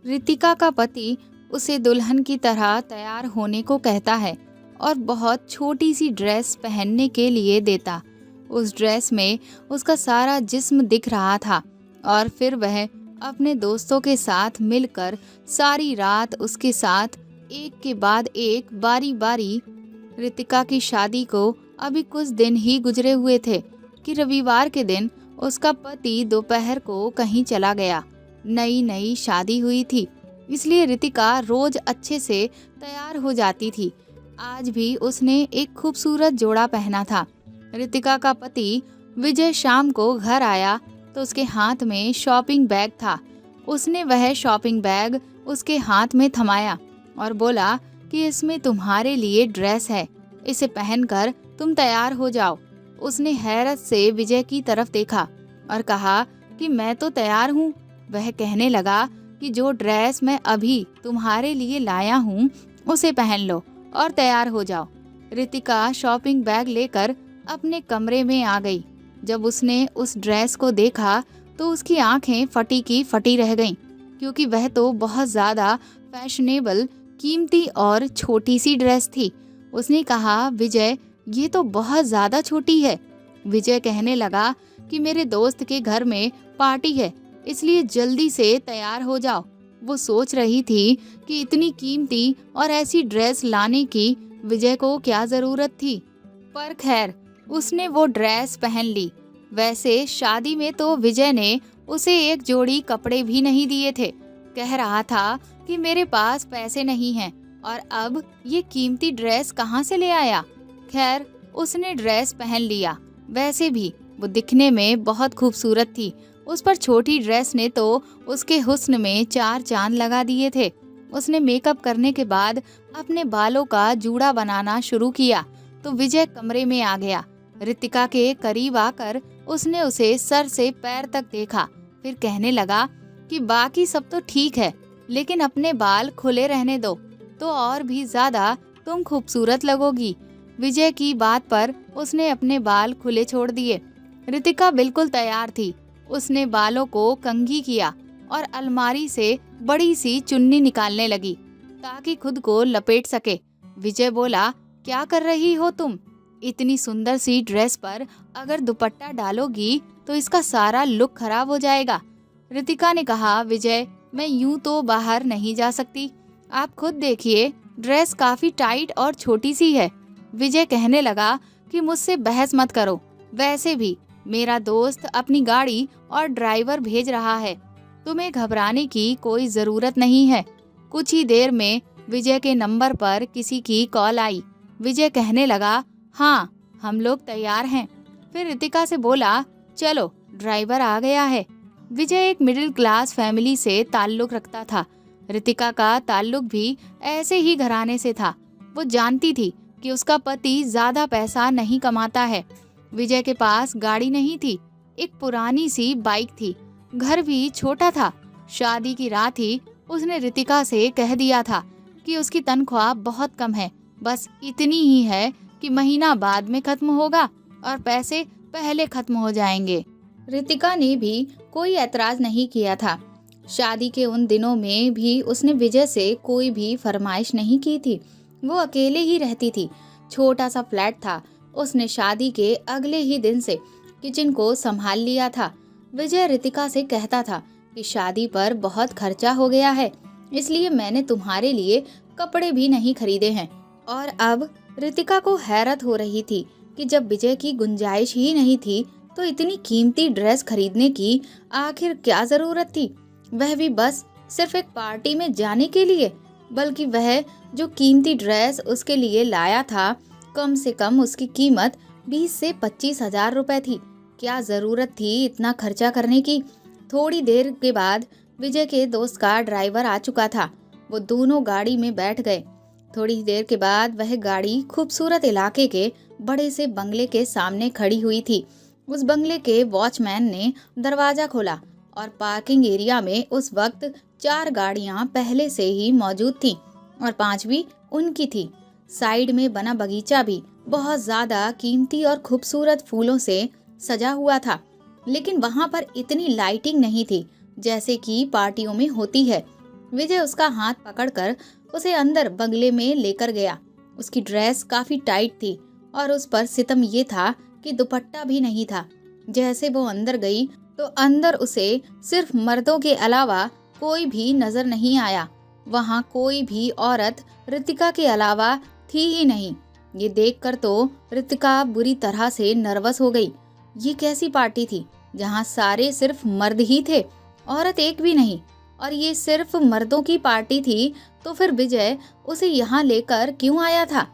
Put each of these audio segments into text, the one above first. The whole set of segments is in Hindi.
रितिका का पति उसे दुल्हन की तरह तैयार होने को कहता है और बहुत छोटी सी ड्रेस पहनने के लिए देता। उस ड्रेस में उसका सारा जिस्म दिख रहा था और फिर वह अपने दोस्तों के साथ मिलकर सारी रात उसके साथ एक के बाद एक बारी बारी। रितिका की शादी को अभी कुछ दिन ही गुजरे हुए थे कि रविवार के दिन उसका पति दोपहर को कहीं चला गया। नई नई शादी हुई थी, इसलिए रितिका रोज अच्छे से तैयार हो जाती थी। आज भी उसने एक खूबसूरत जोड़ा पहना था। रितिका का पति विजय शाम को घर आया तो उसके हाथ में शॉपिंग बैग था। उसने वह शॉपिंग बैग उसके हाथ में थमाया और बोला कि इसमें तुम्हारे लिए ड्रेस है, इसे पहनकर तुम तैयार हो जाओ। उसने हैरत से विजय की तरफ देखा और कहा कि मैं तो तैयार हूँ। वह कहने लगा कि जो ड्रेस मैं अभी तुम्हारे लिए लाया हूँ उसे पहन लो और तैयार हो जाओ। रितिका शॉपिंग बैग लेकर अपने कमरे में आ गई। जब उसने उस ड्रेस को देखा तो उसकी आंखें फटी की फटी रह गईं, क्योंकि वह तो बहुत ज़्यादा फैशनेबल, कीमती और छोटी सी ड्रेस थी। उसने कहा, विजय ये तो बहुत ज़्यादा छोटी है। विजय कहने लगा कि मेरे दोस्त के घर में पार्टी है, इसलिए जल्दी से तैयार हो जाओ। वो सोच रही थी कि इतनी कीमती और ऐसी ड्रेस लाने की विजय को क्या ज़रूरत थी, पर खैर उसने वो ड्रेस पहन ली। वैसे शादी में तो विजय ने उसे एक जोड़ी कपड़े भी नहीं दिए थे। कह रहा था कि मेरे पास पैसे नहीं हैं और अब ये कीमती ड्रेस कहाँ से ले आया। खैर उसने ड्रेस पहन लिया। वैसे भी वो दिखने में बहुत खूबसूरत थी। उस पर छोटी ड्रेस ने तो उसके हुस्न में चार चांद लगा दिए थे। उसने मेकअप करने के बाद अपने बालों का जूड़ा बनाना शुरू किया तो विजय कमरे में आ गया। रितिका के करीब आकर उसने उसे सर से पैर तक देखा, फिर कहने लगा कि बाकी सब तो ठीक है, लेकिन अपने बाल खुले रहने दो तो और भी ज्यादा तुम खूबसूरत लगोगी। विजय की बात पर उसने अपने बाल खुले छोड़ दिए। रितिका बिल्कुल तैयार थी। उसने बालों को कंघी किया और अलमारी से बड़ी सी चुन्नी निकालने लगी ताकि खुद को लपेट सके। विजय बोला, क्या कर रही हो तुम? इतनी सुंदर सी ड्रेस पर अगर दुपट्टा डालोगी तो इसका सारा लुक खराब हो जाएगा। रितिका ने कहा, विजय मैं यूं तो बाहर नहीं जा सकती, आप खुद देखिए ड्रेस काफी टाइट और छोटी सी है। विजय कहने लगा कि मुझसे बहस मत करो, वैसे भी मेरा दोस्त अपनी गाड़ी और ड्राइवर भेज रहा है, तुम्हें घबराने की कोई ज़रूरत नहीं है। कुछ ही देर में विजय के नंबर पर किसी की कॉल आई। विजय कहने लगा, हाँ हम लोग तैयार हैं। फिर रितिका से बोला, चलो ड्राइवर आ गया है। विजय एक मिडिल क्लास फैमिली से ताल्लुक़ रखता था। रितिका का ताल्लुक़ भी ऐसे ही घराने से था। वो जानती थी कि उसका पति ज़्यादा पैसा नहीं कमाता है। विजय के पास गाड़ी नहीं थी, एक पुरानी सी बाइक थी, घर भी छोटा था। शादी की रात ही उसने रितिका से कह दिया था कि उसकी तनख्वाह बहुत कम है, बस इतनी ही है कि महीना बाद में खत्म होगा और पैसे पहले खत्म हो जाएंगे। रितिका ने भी कोई ऐतराज नहीं किया था। शादी के उन दिनों में भी उसने विजय से कोई भी फरमाइश नहीं की थी। वो अकेले ही रहती थी, छोटा सा फ्लैट था। उसने शादी के अगले ही दिन से किचन को संभाल लिया था। विजय रितिका से कहता था कि शादी पर बहुत खर्चा हो गया है, इसलिए मैंने तुम्हारे लिए कपड़े भी नहीं खरीदे हैं। और अब रितिका को हैरत हो रही थी कि जब विजय की गुंजाइश ही नहीं थी तो इतनी कीमती ड्रेस खरीदने की आखिर क्या जरूरत थी, वह भी बस सिर्फ एक पार्टी में जाने के लिए। बल्कि वह जो कीमती ड्रेस उसके लिए लाया था, कम से कम उसकी कीमत 20 से 25 हजार रुपए थी। क्या ज़रूरत थी इतना खर्चा करने की। थोड़ी देर के बाद विजय के दोस्त का ड्राइवर आ चुका था। वो दोनों गाड़ी में बैठ गए। थोड़ी देर के बाद वह गाड़ी खूबसूरत इलाके के बड़े से बंगले के सामने खड़ी हुई थी। उस बंगले के वॉचमैन ने दरवाज़ा खोला और पार्किंग एरिया में उस वक्त 4 गाड़ियां पहले से ही मौजूद थीं और 5वीं उनकी थी। साइड में बना बगीचा भी बहुत ज़्यादा कीमती और खूबसूरत फूलों से सजा हुआ था, लेकिन वहाँ पर इतनी लाइटिंग नहीं थी जैसे कि पार्टियों में होती है। विजय उसका हाथ पकड़कर उसे अंदर बंगले में लेकर गया। उसकी ड्रेस काफी टाइट थी और उस पर सितम ये था कि दुपट्टा भी नहीं था। जैसे वो अंदर गई तो अंदर उसे सिर्फ मर्दों के अलावा कोई भी नजर नहीं आया। वहाँ कोई भी औरत रितिका के अलावा थी ही नहीं। ये देखकर तो रितिका बुरी तरह से नर्वस हो गई। ये कैसी पार्टी थी जहाँ सारे सिर्फ मर्द ही थे, औरत एक भी नहीं। और ये सिर्फ मर्दों की पार्टी थी तो फिर विजय उसे यहाँ लेकर क्यों आया था?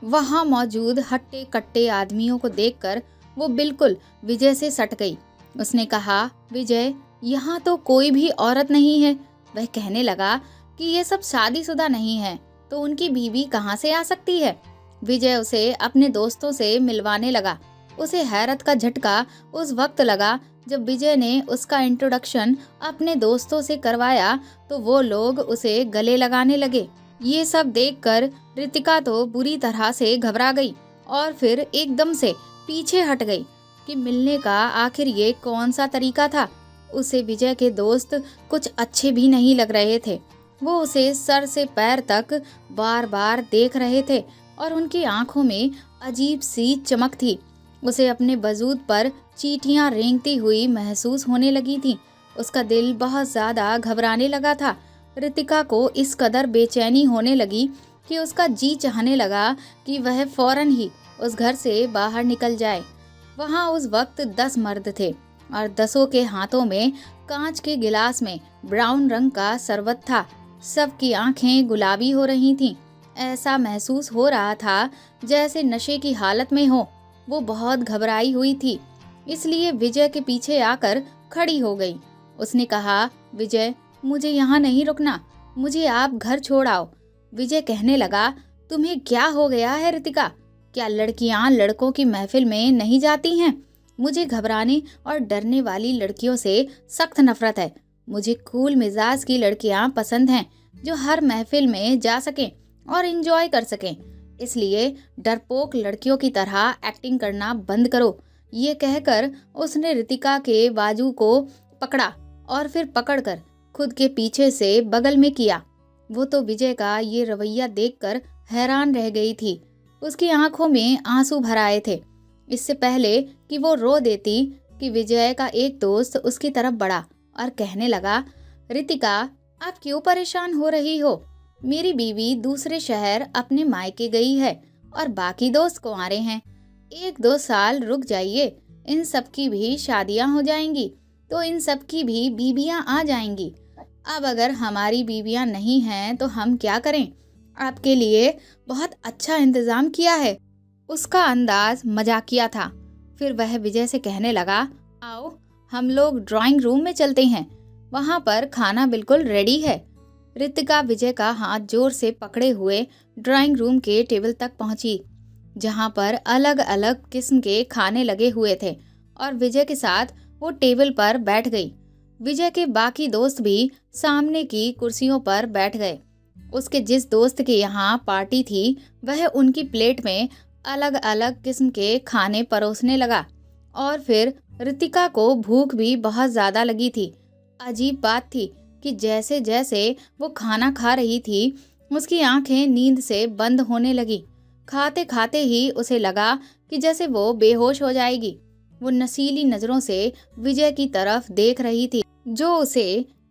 वहाँ मौजूद हट्टे कट्टे आदमियों को देखकर वो बिल्कुल विजय से सट गई। उसने कहा, विजय, यहाँ तो कोई भी औरत नहीं है। वह कहने लगा कि ये सब शादीशुदा नहीं है तो उनकी बीवी कहाँ से आ सकती है। विजय उसे अपने दोस्तों से मिलवाने लगा। उसे हैरत का झटका उस वक्त लगा जब विजय ने उसका इंट्रोडक्शन अपने दोस्तों से करवाया तो वो लोग उसे गले लगाने लगे। ये सब देखकर रितिका तो बुरी तरह से घबरा गई और फिर एकदम से पीछे हट गई कि मिलने का आखिर ये कौन सा तरीका था। उसे विजय के दोस्त कुछ अच्छे भी नहीं लग रहे थे। वो उसे सर से पैर तक बार बार देख रहे थे और उनकी आंखों में अजीब सी चमक थी। उसे अपने वजूद पर चींटियां रेंगती हुई महसूस होने लगी थी। उसका दिल बहुत ज्यादा घबराने लगा था। रितिका को इस कदर बेचैनी होने लगी कि उसका जी चाहने लगा कि वह फौरन ही उस घर से बाहर निकल जाए। वहाँ उस वक्त 10 मर्द थे और 10 के हाथों में कांच के गिलास में ब्राउन रंग का शरबत था। सबकी आंखें गुलाबी हो रही थीं। ऐसा महसूस हो रहा था जैसे नशे की हालत में हो। वो बहुत घबराई हुई थी, इसलिए विजय के पीछे आकर खड़ी हो गई। उसने कहा, विजय, मुझे यहाँ नहीं रुकना, मुझे आप घर छोड़ आओ। विजय कहने लगा, तुम्हें क्या हो गया है रितिका? क्या लड़कियाँ लड़कों की महफिल में नहीं जाती हैं? मुझे घबराने और डरने वाली लड़कियों से सख्त नफरत है। मुझे कूल मिजाज की लड़कियाँ पसंद हैं जो हर महफिल में जा सकें और एंजॉय कर सकें। इसलिए डरपोक लड़कियों की तरह एक्टिंग करना बंद करो। ये कहकर उसने रितिका के बाजू को पकड़ा और फिर पकड़कर खुद के पीछे से बगल में किया। वो तो विजय का ये रवैया देखकर हैरान रह गई थी। उसकी आंखों में आंसू भर आए थे। इससे पहले कि वो रो देती कि विजय का एक दोस्त उसकी तरफ बढ़ा और कहने लगा, रितिका, आप क्यों परेशान हो रही हो? मेरी बीवी दूसरे शहर अपने मायके गई है और बाकी दोस्त कुंवारे हैं। 1-2 साल रुक जाइए, इन सब की भी शादियां हो जाएंगी तो इन सब की भी बीबियां आ जाएंगी। अब अगर हमारी बीबियां नहीं हैं तो हम क्या करें? आपके लिए बहुत अच्छा इंतजाम किया है। उसका अंदाज मजाकिया था। फिर वह विजय से कहने लगा, आओ हम लोग ड्राइंग रूम में चलते हैं, वहाँ पर खाना बिल्कुल रेडी है। रितिका विजय का हाथ जोर से पकड़े हुए ड्राइंग रूम के टेबल तक पहुंची, जहाँ पर अलग अलग किस्म के खाने लगे हुए थे और विजय के साथ वो टेबल पर बैठ गई। विजय के बाकी दोस्त भी सामने की कुर्सियों पर बैठ गए। उसके जिस दोस्त के यहाँ पार्टी थी वह उनकी प्लेट में अलग अलग किस्म के खाने परोसने लगा और फिर रितिका को भूख भी बहुत ज़्यादा लगी थी। अजीब बात थी कि जैसे जैसे वो खाना खा रही थी उसकी आंखें नींद से बंद होने लगी। खाते खाते ही उसे लगा कि जैसे वो बेहोश हो जाएगी। वो नशीली नज़रों से विजय की तरफ देख रही थी, जो उसे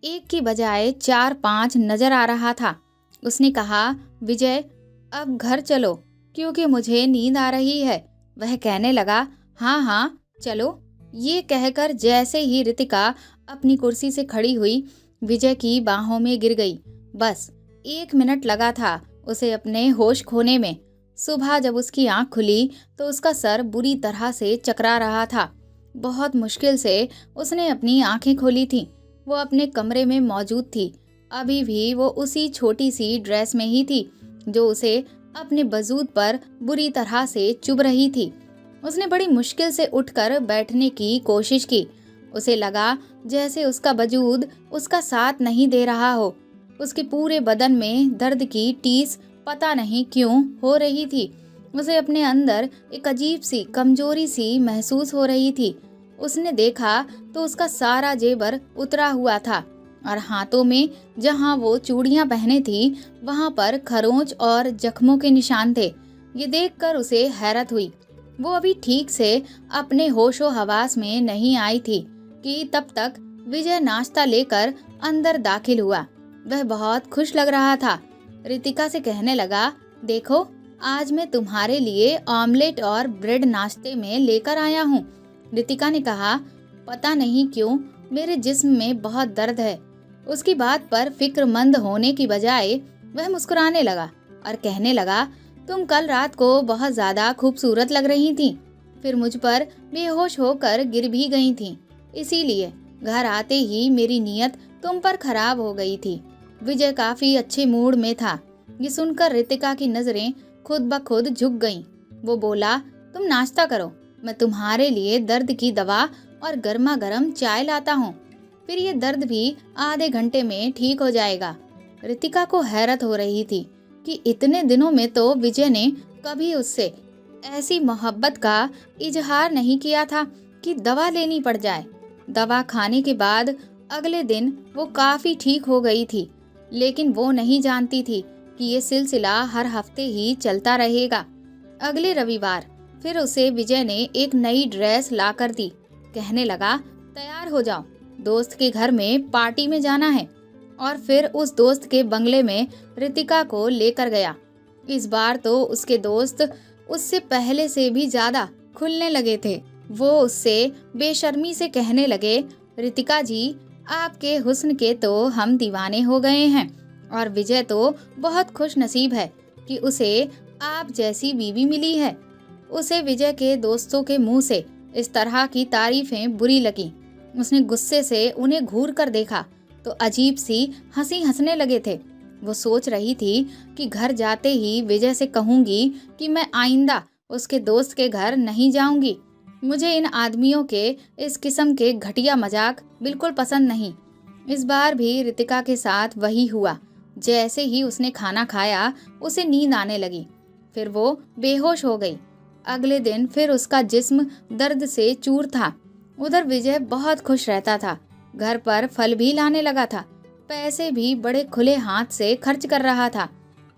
एक की बजाय 4-5 नजर आ रहा था। उसने कहा, विजय, अब घर चलो क्योंकि मुझे नींद आ रही है। वह कहने लगा, हाँ हाँ चलो। ये कहकर जैसे ही रितिका अपनी कुर्सी से खड़ी हुई विजय की बाहों में गिर गई। बस 1 मिनट लगा था उसे अपने होश खोने में। सुबह जब उसकी आंख खुली तो उसका सर बुरी तरह से चकरा रहा था। बहुत मुश्किल से उसने अपनी आंखें खोली थीं। वो अपने कमरे में मौजूद थी। अभी भी वो उसी छोटी सी ड्रेस में ही थी जो उसे अपने वजूद पर बुरी तरह से चुभ रही थी। उसने बड़ी मुश्किल से उठकर बैठने की कोशिश की। उसे लगा जैसे उसका वजूद उसका साथ नहीं दे रहा हो। उसके पूरे बदन में दर्द की टीस पता नहीं क्यों हो रही थी। उसे अपने अंदर एक अजीब सी कमजोरी सी महसूस हो रही थी। उसने देखा तो उसका सारा जेवर उतरा हुआ था। और हाथों में जहाँ वो चूड़ियाँ पहने थी वहाँ पर खरोंच और जख्मों के निशान थे। ये देखकर उसे हैरत हुई। वो अभी ठीक से अपने होशो हवास में नहीं आई थी कि तब तक विजय नाश्ता लेकर अंदर दाखिल हुआ। वह बहुत खुश लग रहा था। रितिका से कहने लगा, देखो आज मैं तुम्हारे लिए ऑमलेट और ब्रेड नाश्ते में लेकर आया हूँ। रितिका ने कहा, पता नहीं क्यों मेरे जिस्म में बहुत दर्द है। उसकी बात पर फिक्रमंद होने की बजाय वह मुस्कुराने लगा और कहने लगा, तुम कल रात को बहुत ज्यादा खूबसूरत लग रही थी, फिर मुझ पर बेहोश होकर गिर भी गई थी, इसीलिए घर आते ही मेरी नीयत तुम पर खराब हो गई थी। विजय काफी अच्छे मूड में था। ये सुनकर रितिका की नजरें खुद ब खुद झुक गईं। वो बोला, तुम नाश्ता करो, मैं तुम्हारे लिए दर्द की दवा और गर्मा गर्म चाय लाता हूँ, फिर ये दर्द भी आधे घंटे में ठीक हो जाएगा। रितिका को हैरत हो रही थी कि इतने दिनों में तो विजय ने कभी उससे ऐसी मोहब्बत का इजहार नहीं किया था कि दवा लेनी पड़ जाए। दवा खाने के बाद अगले दिन वो काफी ठीक हो गई थी, लेकिन वो नहीं जानती थी कि ये सिलसिला हर हफ्ते ही चलता रहेगा। अगले रविवार फिर उसे विजय ने एक नई ड्रेस ला कर दी। कहने लगा, तैयार हो जाओ, दोस्त के घर में पार्टी में जाना है। और फिर उस दोस्त के बंगले में रितिका को लेकर गया। इस बार तो उसके दोस्त उससे पहले से भी ज्यादा खुलने लगे थे। वो उससे बेशर्मी से कहने लगे, रितिका जी, आपके हुस्न के तो हम दीवाने हो गए हैं और विजय तो बहुत खुश नसीब है कि उसे आप जैसी बीवी मिली है। उसे विजय के दोस्तों के मुंह से इस तरह की तारीफें बुरी लगी। उसने गुस्से से उन्हें घूर कर देखा तो अजीब सी हंसी हंसने लगे थे। वो सोच रही थी कि घर जाते ही विजय से कहूंगी कि मैं आइंदा उसके दोस्त के घर नहीं जाऊंगी। मुझे इन आदमियों के इस किस्म के घटिया मजाक बिल्कुल पसंद नहीं। इस बार भी रितिका के साथ वही हुआ। जैसे ही उसने खाना खाया उसे नींद आने लगी, फिर वो बेहोश हो गई। अगले दिन फिर उसका जिस्म दर्द से चूर था। उधर विजय बहुत खुश रहता था। घर पर फल भी लाने लगा था, पैसे भी बड़े खुले हाथ से खर्च कर रहा था।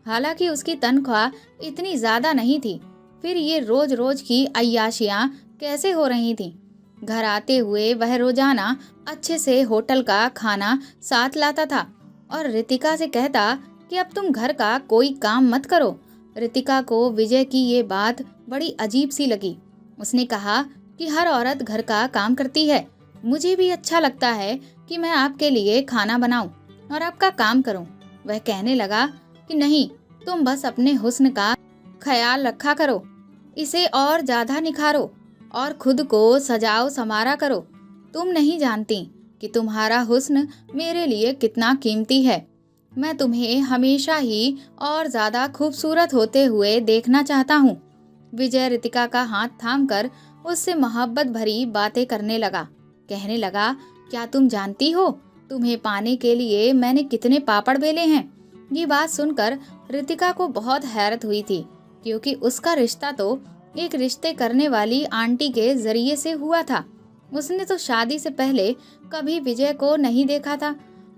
हालांकि उसकी तनख्वाह इतनी ज्यादा नहीं थी, फिर ये रोज रोज की अय्याशियां कैसे हो रही थीं। घर आते हुए वह रोजाना अच्छे से होटल का खाना साथ लाता था और रितिका से कहता कि अब तुम घर का कोई काम मत करो। रितिका को विजय की ये बात बड़ी अजीब सी लगी। उसने कहा कि हर औरत घर का काम करती है, मुझे भी अच्छा लगता है कि मैं आपके लिए खाना बनाऊं और आपका काम करूं। वह कहने लगा कि नहीं, तुम बस अपने हुस्न का ख्याल रखा करो, इसे और ज्यादा निखारो और खुद को सजाओ संवारा करो। तुम नहीं जानती कि तुम्हारा हुस्न मेरे लिए कितना कीमती है। मैं तुम्हें हमेशा ही और ज्यादा खूबसूरत होते हुए देखना चाहता हूँ। विजय रितिका का हाथ थामकर उससे मोहब्बत भरी बातें करने लगा। कहने लगा, क्या तुम जानती हो तुम्हें पाने के लिए मैंने कितने पापड़ बेले हैं। ये बात सुनकर रितिका को बहुत हैरत हुई थी, क्योंकि उसका रिश्ता तो एक रिश्ते करने वाली आंटी के जरिए से हुआ था। उसने तो शादी से पहले कभी विजय को नहीं देखा था।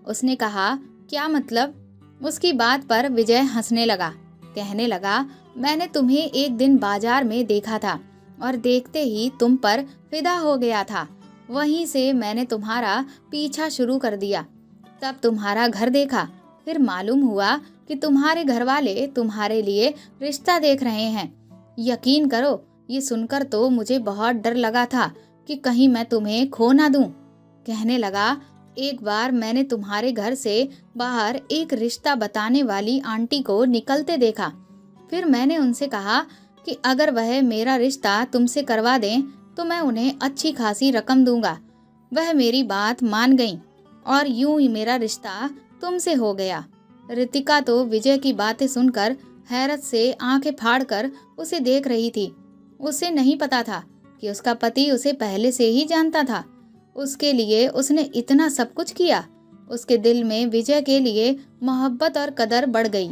उसने कहा, क्या मतलब? उसकी बात पर विजय हंसने लगा। कहने लगा, मैंने तुम्हें एक दिन बाजार में देखा था और देखते ही तुम पर फिदा हो गया था। वहीं से मैंने तुम्हारा पीछा शुरू कर दिया। तब तुम्हारा घर देखा, फिर मालूम हुआ कि तुम्हारे घर वाले तुम्हारे लिए रिश्ता देख रहे हैं। यकीन करो, ये सुनकर तो मुझे बहुत डर लगा था कि कहीं मैं तुम्हें खो ना दूं। कहने लगा, एक बार मैंने तुम्हारे घर से बाहर एक रिश्ता बताने वाली आंटी को निकलते देखा। फिर मैंने उनसे कहा कि अगर वह मेरा रिश्ता तुमसे करवा दें तो मैं उन्हें अच्छी खासी रकम दूंगा। वह मेरी बात मान गईं और यूं ही मेरा रिश्ता तुमसे हो गया। रितिका तो विजय की बातें सुनकर हैरत से आंखें फाड़कर उसे देख रही थी। उसे नहीं पता था कि उसका पति उसे पहले से ही जानता था। उसके लिए उसने इतना सब कुछ किया। उसके दिल में विजय के लिए मोहब्बत और कदर बढ़ गई,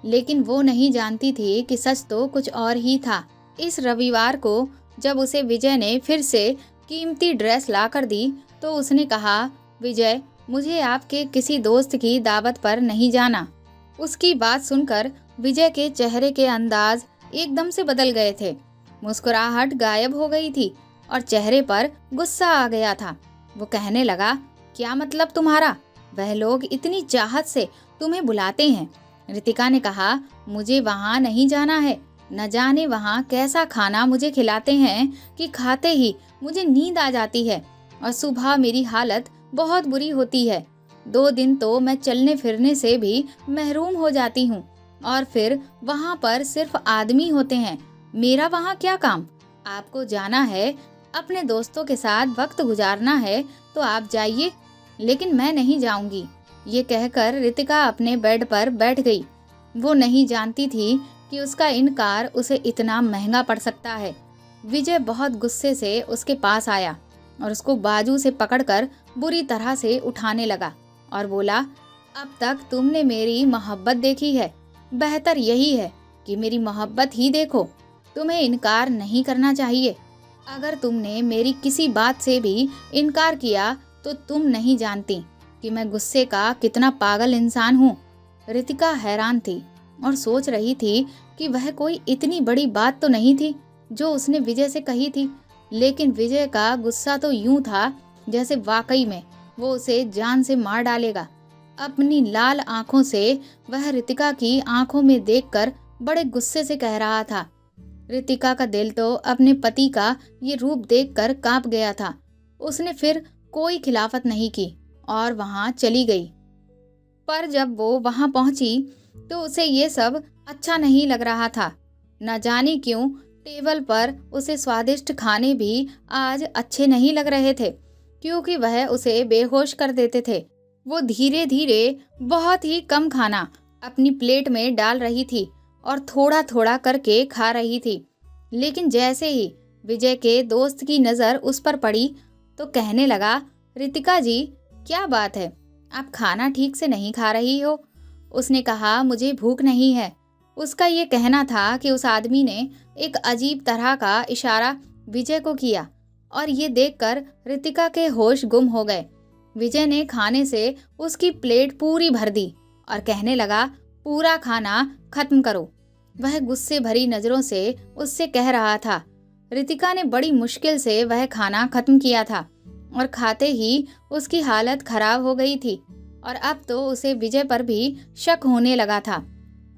लेकिन वो नहीं जानती थी कि सच तो कुछ और ही था। इस रविवार को जब उसे विजय ने फिर से कीमती ड्रेस ला कर दी तो उसने कहा, विजय, मुझे आपके किसी दोस्त की दावत पर नहीं जाना। उसकी बात सुनकर विजय के चेहरे के अंदाज एकदम से बदल गए थे। मुस्कुराहट गायब हो गई थी और चेहरे पर गुस्सा आ गया था। वो कहने लगा, क्या मतलब तुम्हारा? वह लोग इतनी चाहत से तुम्हें बुलाते हैं। रितिका ने कहा, मुझे वहाँ नहीं जाना है। न जाने वहाँ कैसा खाना मुझे खिलाते हैं कि खाते ही मुझे नींद आ जाती है और सुबह मेरी हालत बहुत बुरी होती है। 2 दिन तो मैं चलने फिरने से भी महरूम हो जाती हूँ और फिर वहाँ पर सिर्फ आदमी होते हैं। मेरा वहाँ क्या काम? आपको जाना है, अपने दोस्तों के साथ वक्त गुजारना है तो आप जाइए, लेकिन मैं नहीं जाऊंगी। ये कहकर रितिका अपने बेड पर बैठ गई। वो नहीं जानती थी कि उसका इनकार उसे इतना महंगा पड़ सकता है। विजय बहुत गुस्से से उसके पास आया और उसको बाजू से पकड़कर बुरी तरह से उठाने लगा और बोला, अब तक तुमने मेरी मोहब्बत देखी है, बेहतर यही है कि मेरी मोहब्बत ही देखो। तुम्हें इनकार नहीं करना चाहिए। अगर तुमने मेरी किसी बात से भी इनकार किया तो तुम नहीं जानती कि मैं गुस्से का कितना पागल इंसान हूँ। रितिका हैरान थी और सोच रही थी कि वह कोई इतनी बड़ी बात तो नहीं थी जो उसने विजय से कही थी, लेकिन विजय का गुस्सा तो यूं था जैसे वाकई में वो उसे जान से मार डालेगा। अपनी लाल आंखों से वह रितिका की आंखों में देखकर बड़े गुस्से से कह रहा था। रितिका का दिल तो अपने पति का ये रूप देखकर कांप गया था। उसने फिर कोई खिलाफत नहीं की और वहां चली गई। पर जब वो वहां पहुंची तो उसे ये सब अच्छा नहीं लग रहा था। न जाने क्यों टेबल पर उसे स्वादिष्ट खाने भी आज अच्छे नहीं लग रहे थे, क्योंकि वह उसे बेहोश कर देते थे। वो धीरे धीरे बहुत ही कम खाना अपनी प्लेट में डाल रही थी और थोड़ा थोड़ा करके खा रही थी। लेकिन जैसे ही विजय के दोस्त की नज़र उस पर पड़ी तो कहने लगा, रितिका जी, क्या बात है, आप खाना ठीक से नहीं खा रही हो? उसने कहा, मुझे भूख नहीं है। उसका ये कहना था कि उस आदमी ने एक अजीब तरह का इशारा विजय को किया और ये देखकर रितिका के होश गुम हो गए। विजय ने खाने से उसकी प्लेट पूरी भर दी और कहने लगा, पूरा खाना खत्म करो। वह गुस्से भरी नजरों से उससे कह रहा था। रितिका ने बड़ी मुश्किल से वह खाना खत्म किया था और खाते ही उसकी हालत खराब हो गई थी और अब तो उसे विजय पर भी शक होने लगा था।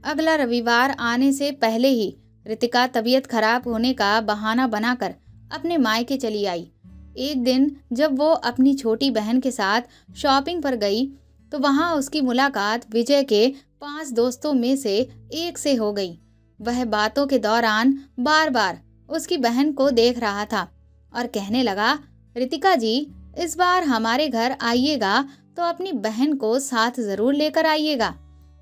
अगला रविवार आने से पहले ही रितिका तबीयत खराब होने का बहाना बनाकर अपने मायके चली आई। एक दिन जब वो अपनी छोटी बहन के साथ शॉपिंग पर गई तो वहां उसकी मुलाकात विजय के 5 दोस्तों में से एक से हो गई। वह बातों के दौरान बार बार उसकी बहन को देख रहा था और कहने लगा, रितिका जी, इस बार हमारे घर आइएगा तो अपनी बहन को साथ जरूर लेकर आइएगा।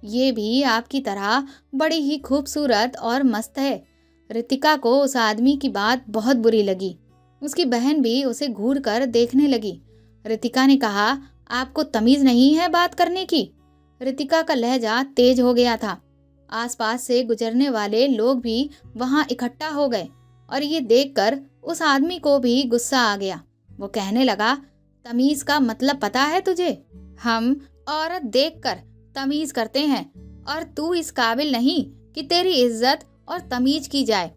ये भी आपकी तरह बड़ी ही खूबसूरत और मस्त है। रितिका को उस आदमी की बात बहुत बुरी लगी। उसकी बहन भी उसे घूर कर देखने लगी। रितिका ने कहा, आपको तमीज नहीं है बात करने की? रितिका का लहजा तेज हो गया था। आसपास से गुजरने वाले लोग भी वहां इकट्ठा हो गए और ये देखकर उस आदमी को भी गुस्सा आ गया। वो कहने लगा, तमीज का मतलब पता है तुझे? हम औरत देखकर तमीज करते हैं और तू इस काबिल नहीं कि तेरी इज्जत और तमीज की जाए।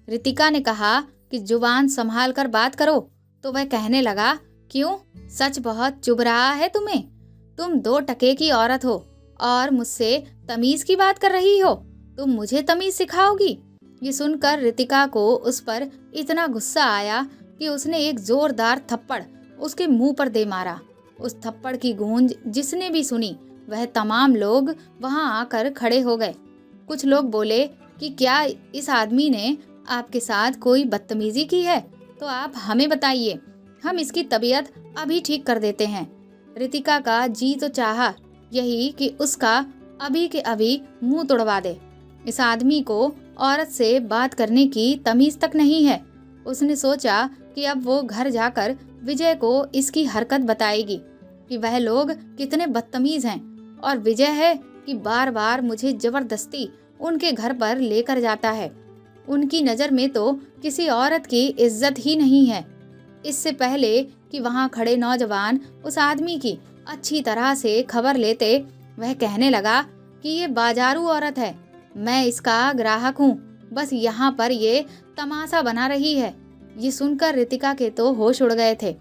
रितिका ने कहा कि जुबान संभाल कर बात करो तो वह कहने लगा, क्यों, सच बहुत चुभ रहा है तुम्हें? तुम 2 टके की औरत हो और मुझसे तमीज की बात कर रही हो? तुम मुझे तमीज सिखाओगी? ये सुनकर रितिका को उस पर इतना गुस्सा आया कि उसने एक जोरदार थप्पड़ उसके मुंह पर दे मारा। उस थप्पड़ की गूंज जिसने भी सुनी वह तमाम लोग वहां आकर खड़े हो गए। कुछ लोग बोले कि क्या इस आदमी ने आपके साथ कोई बदतमीजी की है तो आप हमें बताइए, हम इसकी तबीयत अभी ठीक कर देते हैं। रितिका का जी तो चाहा यही कि उसका अभी के अभी मुंह तोड़वा दे। इस आदमी को औरत से बात करने की तमीज तक नहीं है। उसने सोचा कि अब वो घर जाकर विजय को इसकी हरकत बताएगी कि वह लोग कितने बदतमीज हैं और विजय है कि बार बार मुझे जबरदस्ती उनके घर पर लेकर जाता है। उनकी नज़र में तो किसी औरत की इज्जत ही नहीं है। इससे पहले कि वहां खड़े नौजवान उस आदमी की अच्छी तरह से खबर लेते वह कहने लगा कि ये बाजारू औरत है, मैं इसका ग्राहक हूँ, बस यहाँ पर ये तमाशा बना रही है। ये सुनकर रितिका के तो होश उड़ गए थे।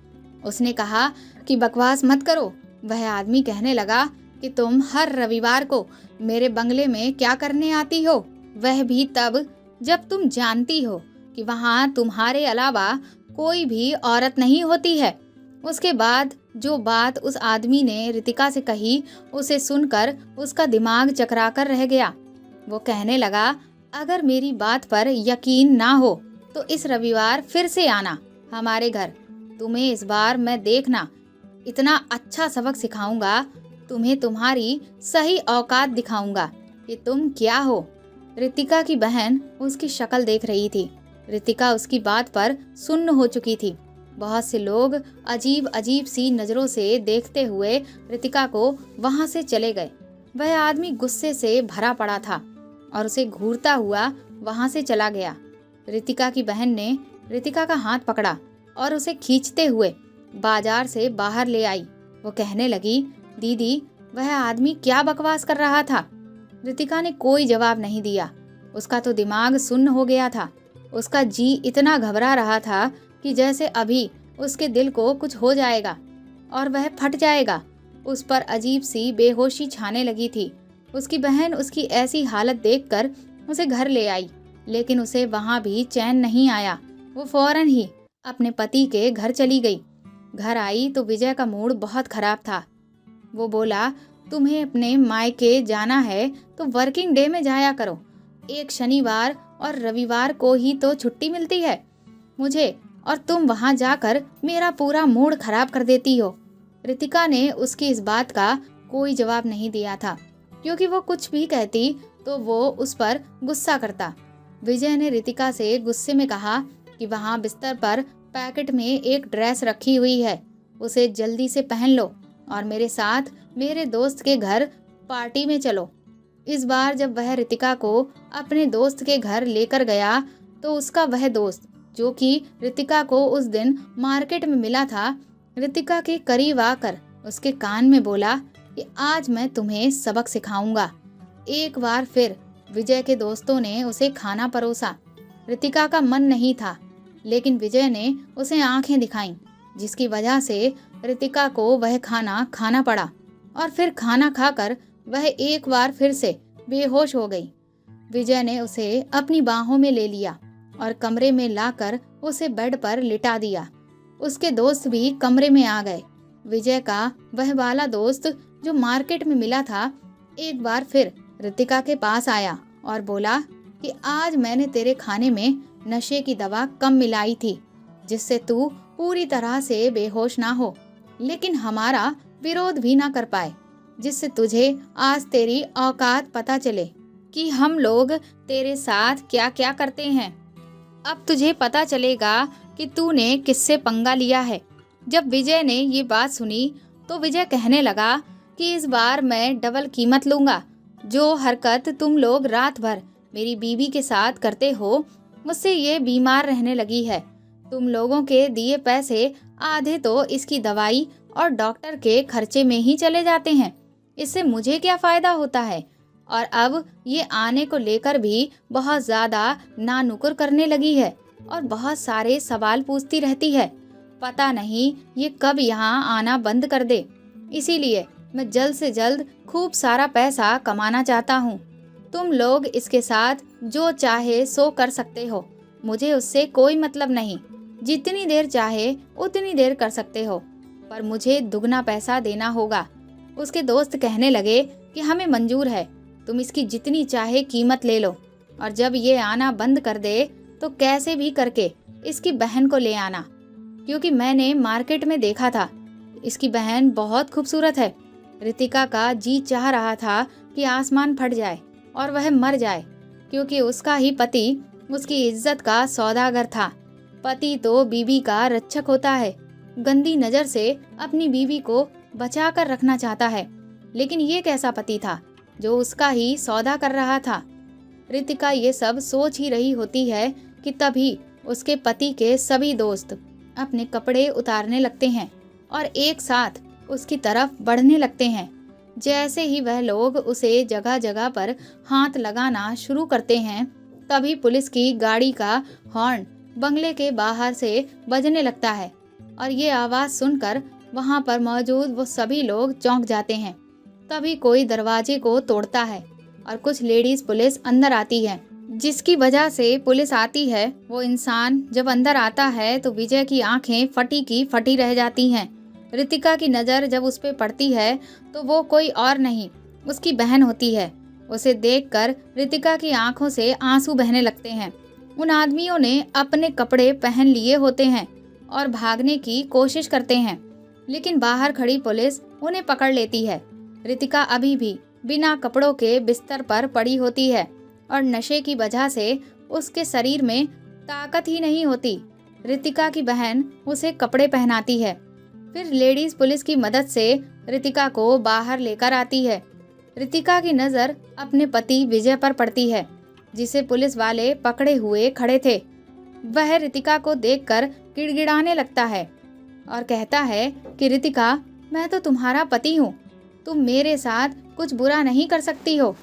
उसने कहा कि बकवास मत करो। वह आदमी कहने लगा कि तुम हर रविवार को मेरे बंगले में क्या करने आती हो, वह भी तब जब तुम जानती हो कि वहाँ तुम्हारे अलावा कोई भी औरत नहीं होती है। उसके बाद जो बात उस आदमी ने रितिका से कही, उसे सुनकर उसका दिमाग चकराकर रह गया। वो कहने लगा, अगर मेरी बात पर यकीन ना हो तो इस रविवार फिर से आना हमारे घर। तुम्हें इस बार मैं देखना इतना अच्छा सबक सिखाऊंगा, तुम्हें तुम्हारी सही औकात दिखाऊंगा कि तुम क्या हो। रितिका की बहन उसकी शक्ल देख रही थी। रितिका उसकी बात पर सुन्न हो चुकी थी। बहुत से लोग अजीब अजीब सी नज़रों से देखते हुए रितिका को वहां से चले गए। वह आदमी गुस्से से भरा पड़ा था और उसे घूरता हुआ वहां से चला गया। रितिका की बहन ने रितिका का हाथ पकड़ा और उसे खींचते हुए बाजार से बाहर ले आई। वो कहने लगी, दीदी, वह आदमी क्या बकवास कर रहा था। रितिका ने कोई जवाब नहीं दिया। उसका तो दिमाग सुन्न हो गया था। उसका जी इतना घबरा रहा था कि जैसे अभी उसके दिल को कुछ हो जाएगा और वह फट जाएगा। उस पर अजीब सी बेहोशी छाने लगी थी। उसकी बहन उसकी ऐसी हालत देखकर उसे घर ले आई, लेकिन उसे वहां भी चैन नहीं आया। वो फौरन ही अपने पति के घर चली गई। घर आई तो विजय का मूड बहुत खराब था। वो बोला, तुम्हें अपने मायके जाना है तो वर्किंग डे में जाया करो। एक शनिवार और रविवार को ही तो छुट्टी मिलती है मुझे, और तुम वहां जाकर मेरा पूरा मूड खराब कर देती हो। रितिका ने उसकी इस बात का कोई जवाब नहीं दिया था, क्योंकि वो कुछ भी कहती तो वो उस पर गुस्सा करता। विजय ने रितिका से गुस्से में कहा कि वहां बिस्तर पर पैकेट में एक ड्रेस रखी हुई है, उसे जल्दी से पहन लो और मेरे साथ मेरे दोस्त के घर पार्टी में चलो। इस बार जब वह रितिका को अपने दोस्त के घर लेकर गया तो उसका वह दोस्त, जो कि रितिका को उस दिन मार्केट में मिला था, रितिका के करीब आकर उसके कान में बोला कि आज मैं तुम्हें सबक सिखाऊंगा। एक बार फिर विजय के दोस्तों ने उसे खाना परोसा। रितिका का मन नहीं था, लेकिन विजय ने उसे आंखें दिखाईं, जिसकी वजह से रितिका को वह खाना खाना पड़ा और फिर खाना खाकर वह एक बार फिर से बेहोश हो गई। विजय ने उसे अपनी बाहों में ले लिया और कमरे में लाकर उसे बेड पर लिटा दिया। उसके दोस्त भी कमरे में आ गए। विजय का वह वाला दोस्त जो मार्केट में मिला था, एक बार फिर रितिका के पास आया और बोला कि आज मैंने तेरे खाने में नशे की दवा कम मिलाई थी, जिससे तू पूरी तरह से बेहोश ना हो, लेकिन हमारा विरोध भी ना कर पाए, जिससे तुझे आज तेरी औकात पता चले कि हम लोग तेरे साथ क्या क्या करते हैं। अब तुझे पता चलेगा कि तूने किससे पंगा लिया है। जब विजय ने ये बात सुनी तो विजय कहने लगा कि इस बार मैं डबल कीमत लूंगा। जो हरकत तुम लोग रात भर मेरी बीवी के साथ करते हो, मुझसे ये बीमार रहने लगी है। तुम लोगों के दिए पैसे आधे तो इसकी दवाई और डॉक्टर के खर्चे में ही चले जाते हैं। इससे मुझे क्या फ़ायदा होता है? और अब ये आने को लेकर भी बहुत ज़्यादा नानुकुर करने लगी है और बहुत सारे सवाल पूछती रहती है। पता नहीं ये कब यहाँ आना बंद कर दे। इसीलिए मैं जल्द से जल्द खूब सारा पैसा कमाना चाहता हूँ। तुम लोग इसके साथ जो चाहे सो कर सकते हो, मुझे उससे कोई मतलब नहीं। जितनी देर चाहे उतनी देर कर सकते हो, पर मुझे दुगना पैसा देना होगा। उसके दोस्त कहने लगे कि हमें मंजूर है, तुम इसकी जितनी चाहे कीमत ले लो, और जब ये आना बंद कर दे तो कैसे भी करके इसकी बहन को ले आना, क्योंकि मैंने मार्केट में देखा था, इसकी बहन बहुत खूबसूरत है। रितिका का जी चाह रहा था कि आसमान फट जाए और वह मर जाए, क्योंकि उसका ही पति उसकी इज्जत का सौदागर था। पति तो बीवी का रक्षक होता है, गंदी नज़र से अपनी बीवी को बचा कर रखना चाहता है, लेकिन ये कैसा पति था जो उसका ही सौदा कर रहा था। रितिका ये सब सोच ही रही होती है कि तभी उसके पति के सभी दोस्त अपने कपड़े उतारने लगते हैं और एक साथ उसकी तरफ बढ़ने लगते हैं। जैसे ही वह लोग उसे जगह जगह पर हाथ लगाना शुरू करते हैं, तभी पुलिस की गाड़ी का हॉर्न बंगले के बाहर से बजने लगता है और ये आवाज़ सुनकर वहां पर मौजूद वो सभी लोग चौंक जाते हैं। तभी कोई दरवाजे को तोड़ता है और कुछ लेडीज पुलिस अंदर आती है। जिसकी वजह से पुलिस आती है, वो इंसान जब अंदर आता है तो विजय की आंखें फटी की फटी रह जाती हैं। रितिका की नज़र जब उस पर पड़ती है तो वो कोई और नहीं, उसकी बहन होती है। उसे देखकर रितिका की आंखों से आंसू बहने लगते हैं। उन आदमियों ने अपने कपड़े पहन लिए होते हैं और भागने की कोशिश करते हैं, लेकिन बाहर खड़ी पुलिस उन्हें पकड़ लेती है। रितिका अभी भी बिना कपड़ों के बिस्तर पर पड़ी होती है और नशे की वजह से उसके शरीर में ताकत ही नहीं होती। रितिका की बहन उसे कपड़े पहनाती है, फिर लेडीज पुलिस की मदद से रितिका को बाहर लेकर आती है। रितिका की नज़र अपने पति विजय पर पड़ती है, जिसे पुलिस वाले पकड़े हुए खड़े थे। वह रितिका को देखकर गिड़गिड़ाने लगता है और कहता है कि रितिका, मैं तो तुम्हारा पति हूँ, तुम मेरे साथ कुछ बुरा नहीं कर सकती हो,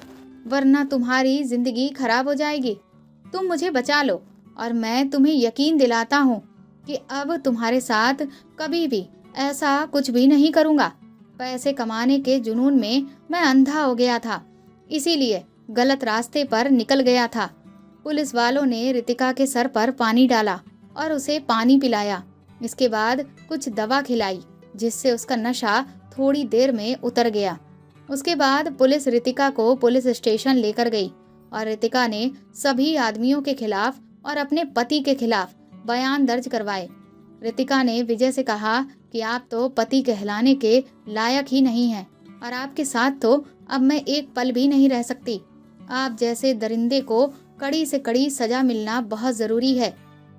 वरना तुम्हारी जिंदगी खराब हो जाएगी। तुम मुझे बचा लो और मैं तुम्हें यकीन दिलाता हूँ कि अब तुम्हारे साथ कभी भी ऐसा कुछ भी नहीं करूँगा। पैसे कमाने के जुनून में मैं अंधा हो गया था, इसीलिए गलत रास्ते पर निकल गया था। पुलिस वालों ने रितिका के सर पर पानी डाला और उसे पानी पिलाया। इसके बाद कुछ दवा खिलाई, जिससे उसका नशा थोड़ी देर में उतर गया। उसके बाद पुलिस रितिका को पुलिस स्टेशन लेकर गई और रितिका ने सभी आदमियों के खिलाफ और अपने पति के खिलाफ बयान दर्ज करवाए। रितिका ने विजय से कहा कि आप तो पति कहलाने के लायक ही नहीं हैं और आपके साथ तो अब मैं एक पल भी नहीं रह सकती। आप जैसे दरिंदे को कड़ी से कड़ी सजा मिलना बहुत ज़रूरी है।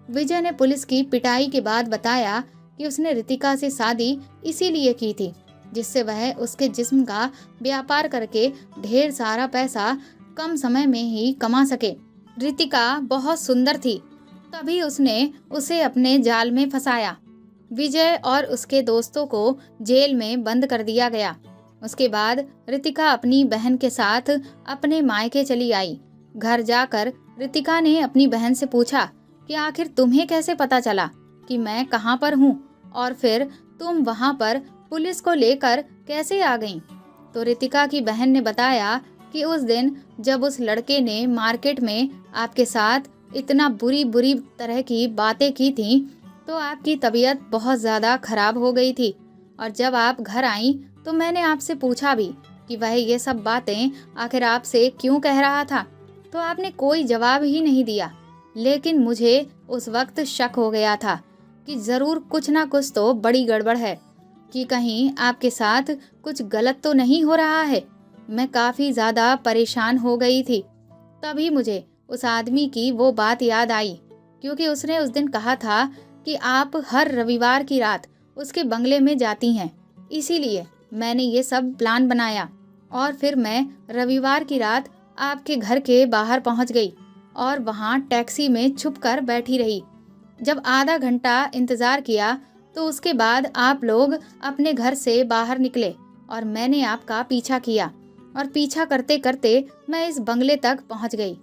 विजय ने पुलिस की पिटाई के बाद बताया कि उसने रितिका से शादी इसीलिए की थी, जिससे वह उसके जिस्म का व्यापार करके ढेर सारा पैसा कम समय में ही कमा सके। रितिका बहुत सुंदर थी, तभी उसने उसे अपने जाल में फंसाया। विजय और उसके दोस्तों को जेल में बंद कर दिया गया। उसके बाद रितिका अपनी बहन के साथ अपने मायके चली आई। घर जाकर रितिका ने अपनी बहन से पूछा कि आखिर तुम्हें कैसे पता चला कि मैं कहाँ पर हूँ, और फिर तुम वहाँ पर पुलिस को लेकर कैसे आ गईं? तो रितिका की बहन ने बताया कि उस दिन जब उस लड़के ने मार्केट में आपके साथ इतना बुरी बुरी तरह की बातें की थी, तो आपकी तबीयत बहुत ज़्यादा खराब हो गई थी, और जब आप घर आईं तो मैंने आपसे पूछा भी कि वह ये सब बातें आखिर आपसे क्यों कह रहा था, तो आपने कोई जवाब ही नहीं दिया। लेकिन मुझे उस वक्त शक हो गया था कि ज़रूर कुछ ना कुछ तो बड़ी गड़बड़ है, कि कहीं आपके साथ कुछ गलत तो नहीं हो रहा है। मैं काफ़ी ज़्यादा परेशान हो गई थी। तभी मुझे उस आदमी की वो बात याद आई, क्योंकि उसने उस दिन कहा था कि आप हर रविवार की रात उसके बंगले में जाती हैं। इसीलिए मैंने ये सब प्लान बनाया और फिर मैं रविवार की रात आपके घर के बाहर पहुंच गई और वहां टैक्सी में छुपकर बैठी रही। जब आधा घंटा इंतज़ार किया तो उसके बाद आप लोग अपने घर से बाहर निकले और मैंने आपका पीछा किया, और पीछा करते करते मैं इस बंगले तक पहुंच गई।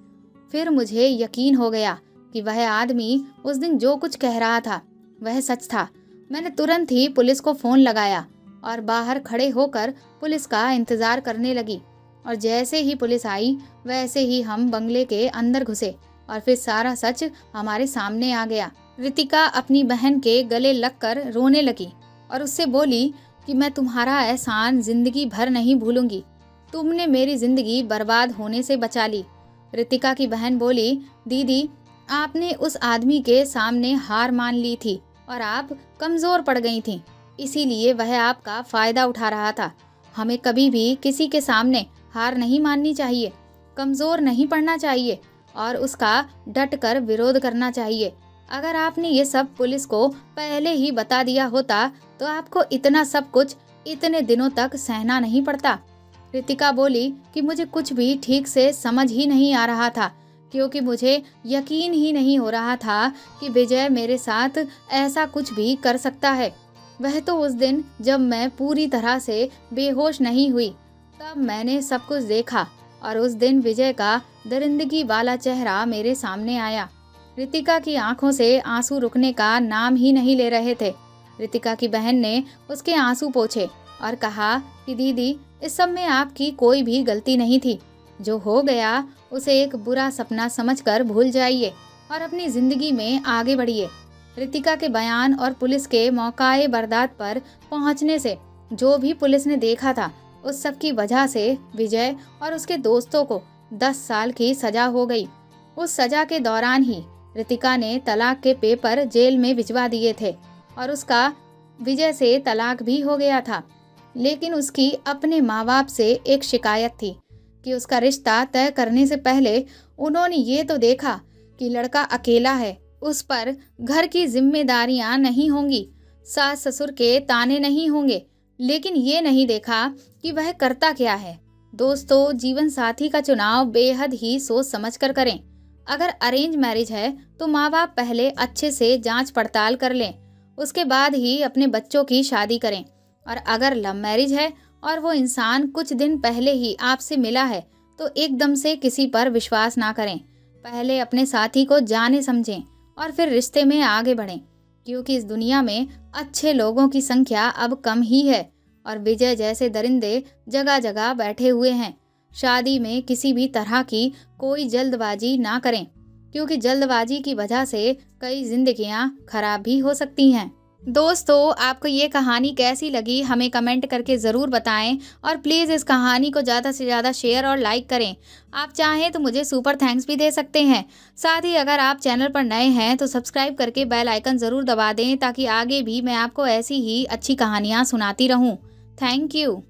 फिर मुझे यकीन हो गया कि वह आदमी उस दिन जो कुछ कह रहा था वह सच था। मैंने तुरंत ही पुलिस को फ़ोन लगाया और बाहर खड़े होकर पुलिस का इंतज़ार करने लगी, और जैसे ही पुलिस आई वैसे ही हम बंगले के अंदर घुसे और फिर सारा सच हमारे सामने आ गया। रितिका अपनी बहन के गले लगकर रोने लगी और उससे बोली कि मैं तुम्हारा एहसान ज़िंदगी भर नहीं भूलूंगी, तुमने मेरी ज़िंदगी बर्बाद होने से बचा ली। रितिका की बहन बोली, दीदी आपने उस आदमी के सामने हार मान ली थी और आप कमज़ोर पड़ गई थीं, इसीलिए वह आपका फ़ायदा उठा रहा था। हमें कभी भी किसी के सामने हार नहीं माननी चाहिए, कमज़ोर नहीं पड़ना चाहिए और उसका डट कर विरोध करना चाहिए। अगर आपने ये सब पुलिस को पहले ही बता दिया होता तो आपको इतना सब कुछ इतने दिनों तक सहना नहीं पड़ता। रितिका बोली कि मुझे कुछ भी ठीक से समझ ही नहीं आ रहा था, क्योंकि मुझे यकीन ही नहीं हो रहा था कि विजय मेरे साथ ऐसा कुछ भी कर सकता है। वह तो उस दिन जब मैं पूरी तरह से बेहोश नहीं हुई, तब मैंने सब कुछ देखा और उस दिन विजय का दरिंदगी वाला चेहरा मेरे सामने आया। रितिका की आंखों से आंसू रुकने का नाम ही नहीं ले रहे थे। रितिका की बहन ने उसके आंसू पोंछे और कहा कि दीदी, इस सब में आपकी कोई भी गलती नहीं थी। जो हो गया उसे एक बुरा सपना समझकर भूल जाइए और अपनी जिंदगी में आगे बढ़िए। रितिका के बयान और पुलिस के मौकाए बर्दात पर पहुंचने से जो भी पुलिस ने देखा था, उस सब की वजह से विजय और उसके दोस्तों को 10 साल की सजा हो गई। उस सजा के दौरान ही रितिका ने तलाक के पेपर जेल में भिजवा दिए थे और उसका विजय से तलाक भी हो गया था। लेकिन उसकी अपने माँ बाप से एक शिकायत थी कि उसका रिश्ता तय करने से पहले उन्होंने ये तो देखा कि लड़का अकेला है, उस पर घर की जिम्मेदारियां नहीं होंगी, सास ससुर के ताने नहीं होंगे, लेकिन ये नहीं देखा कि वह करता क्या है। दोस्तों, जीवन साथी का चुनाव बेहद ही सोच समझ कर करें। अगर अरेंज मैरिज है तो माँ बाप पहले अच्छे से जांच पड़ताल कर लें, उसके बाद ही अपने बच्चों की शादी करें। और अगर लव मैरिज है और वो इंसान कुछ दिन पहले ही आपसे मिला है तो एकदम से किसी पर विश्वास ना करें। पहले अपने साथी को जाने समझें और फिर रिश्ते में आगे बढ़ें, क्योंकि इस दुनिया में अच्छे लोगों की संख्या अब कम ही है और विजय जैसे दरिंदे जगह जगह बैठे हुए हैं। शादी में किसी भी तरह की कोई जल्दबाजी ना करें, क्योंकि जल्दबाजी की वजह से कई जिंदगियां खराब भी हो सकती हैं। दोस्तों, आपको ये कहानी कैसी लगी हमें कमेंट करके ज़रूर बताएं और प्लीज़ इस कहानी को ज़्यादा से ज़्यादा शेयर और लाइक करें। आप चाहें तो मुझे सुपर थैंक्स भी दे सकते हैं। साथ ही अगर आप चैनल पर नए हैं तो सब्सक्राइब करके बेल आइकन ज़रूर दबा दें, ताकि आगे भी मैं आपको ऐसी ही अच्छी कहानियाँ सुनाती रहूँ। Thank you.